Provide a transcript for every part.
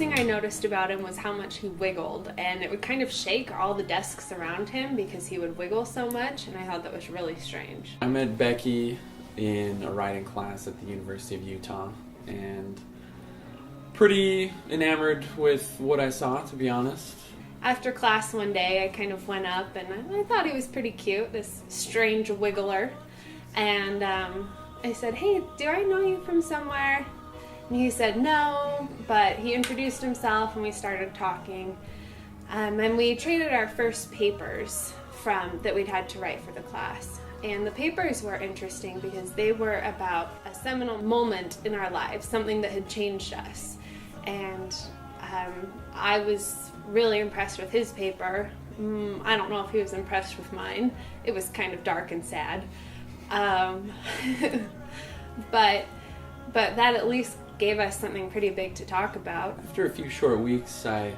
thing I noticed about him was how much he wiggled, and it would kind of shake all the desks around him because he would wiggle so much, and I thought that was really strange. I met Becky in a writing class at the University of Utah, and pretty enamored with what I saw, to be honest. After class one day, I kind of went up, and I thought he was pretty cute, this strange wiggler, and I said, "Hey, do I know you from somewhere?" And he said no, but he introduced himself and we started talking. And we traded our first papers that we'd had to write for the class. And the papers were interesting because they were about a seminal moment in our lives, something that had changed us. And I was really impressed with his paper. I don't know if he was impressed with mine. It was kind of dark and sad. But that at least gave us something pretty big to talk about. After a few short weeks, I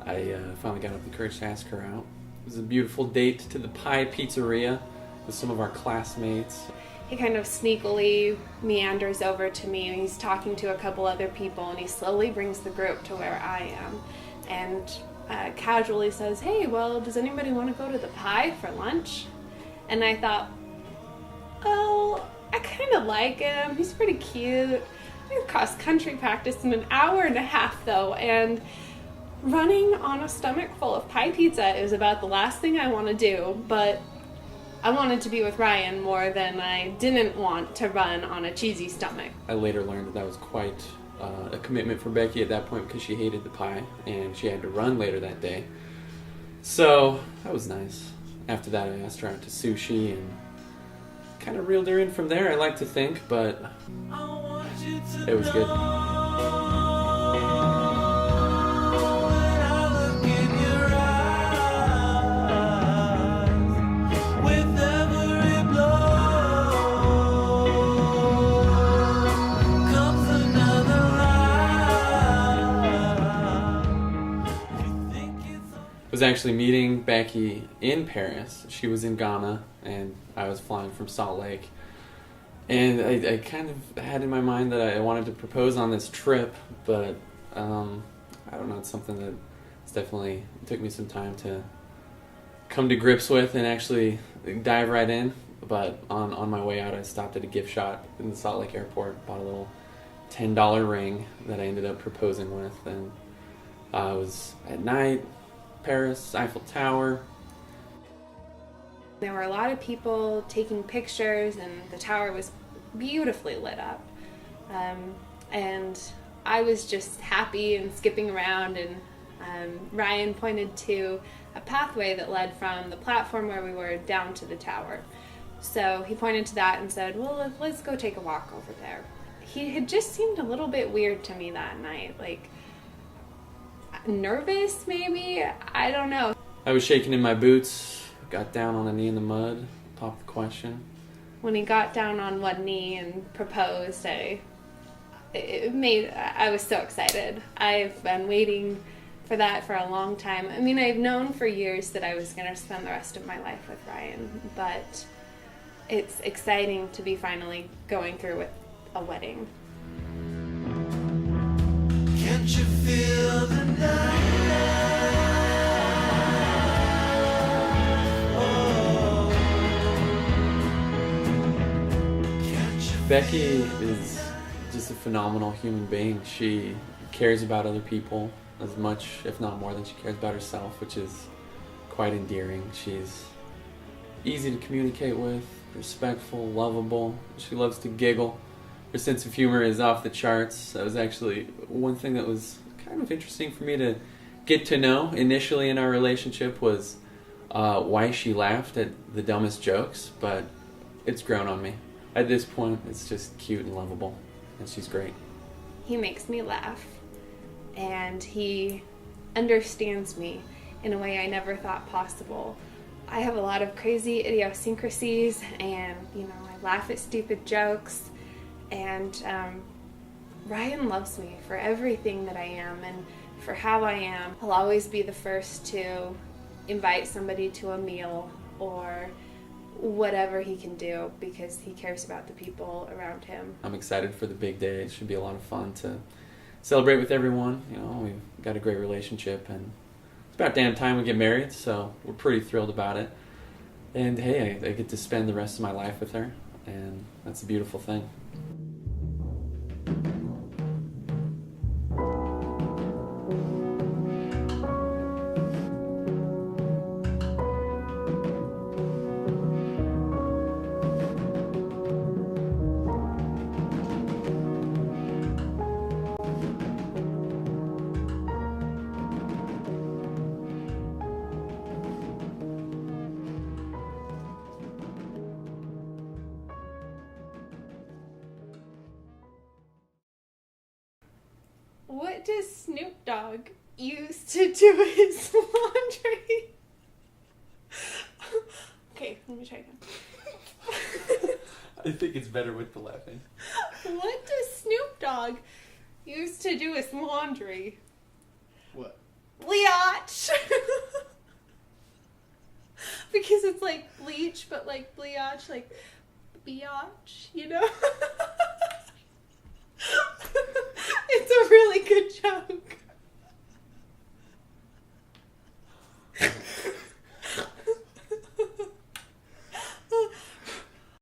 finally got up the courage to ask her out. It was a beautiful date to the Pie Pizzeria with some of our classmates. He kind of sneakily meanders over to me, and he's talking to a couple other people, and he slowly brings the group to where I am, and casually says, "Hey, well, does anybody want to go to the Pie for lunch?" And I thought, oh, I kind of like him. He's pretty cute. I have cross-country practice in an hour and a half, though, and running on a stomach full of pie pizza is about the last thing I want to do, but I wanted to be with Ryan more than I didn't want to run on a cheesy stomach. I later learned that was quite a commitment for Becky at that point because she hated the pie and she had to run later that day. So that was nice. After that, I asked her out to sushi and kind of reeled her in from there, I like to think, but it was good. I was actually meeting Becky in Paris. She was in Ghana, and I was flying from Salt Lake. And I kind of had in my mind that I wanted to propose on this trip, but I don't know, it's something that it's definitely took me some time to come to grips with and actually dive right in. But on my way out, I stopped at a gift shop in the Salt Lake airport, bought a little $10 ring that I ended up proposing with, and I was at night, Paris, Eiffel Tower. There were a lot of people taking pictures, and the tower was beautifully lit up. And I was just happy and skipping around, and Ryan pointed to a pathway that led from the platform where we were down to the tower. So he pointed to that and said, "Well, let's go take a walk over there." He had just seemed a little bit weird to me that night, like nervous maybe, I don't know. I was shaking in my boots, got down on a knee in the mud, popped the question. When he got down on one knee and proposed, I was so excited. I've been waiting for that for a long time. I mean, I've known for years that I was going to spend the rest of my life with Ryan, but it's exciting to be finally going through with a wedding. Can't you feel the night? Becky is just a phenomenal human being. She cares about other people as much, if not more, than she cares about herself, which is quite endearing. She's easy to communicate with, respectful, lovable. She loves to giggle. Her sense of humor is off the charts. That was actually one thing that was kind of interesting for me to get to know initially in our relationship, was why she laughed at the dumbest jokes, but it's grown on me. At this point, it's just cute and lovable, and she's great. He makes me laugh, and he understands me in a way I never thought possible. I have a lot of crazy idiosyncrasies, and I laugh at stupid jokes, and Ryan loves me for everything that I am and for how I am. He'll always be the first to invite somebody to a meal or whatever he can do because he cares about the people around him. I'm excited for the big day. It should be a lot of fun to celebrate with everyone. You know, we've got a great relationship, and it's about damn time we get married, so we're pretty thrilled about it. And hey, I get to spend the rest of my life with her, and that's a beautiful thing. What does Snoop Dogg use to do his laundry? Okay, let me try again. I think it's better with the laughing. What does Snoop Dogg use to do his laundry? What? Bleach! Because it's like bleach, but like bleach, like biatch, you know?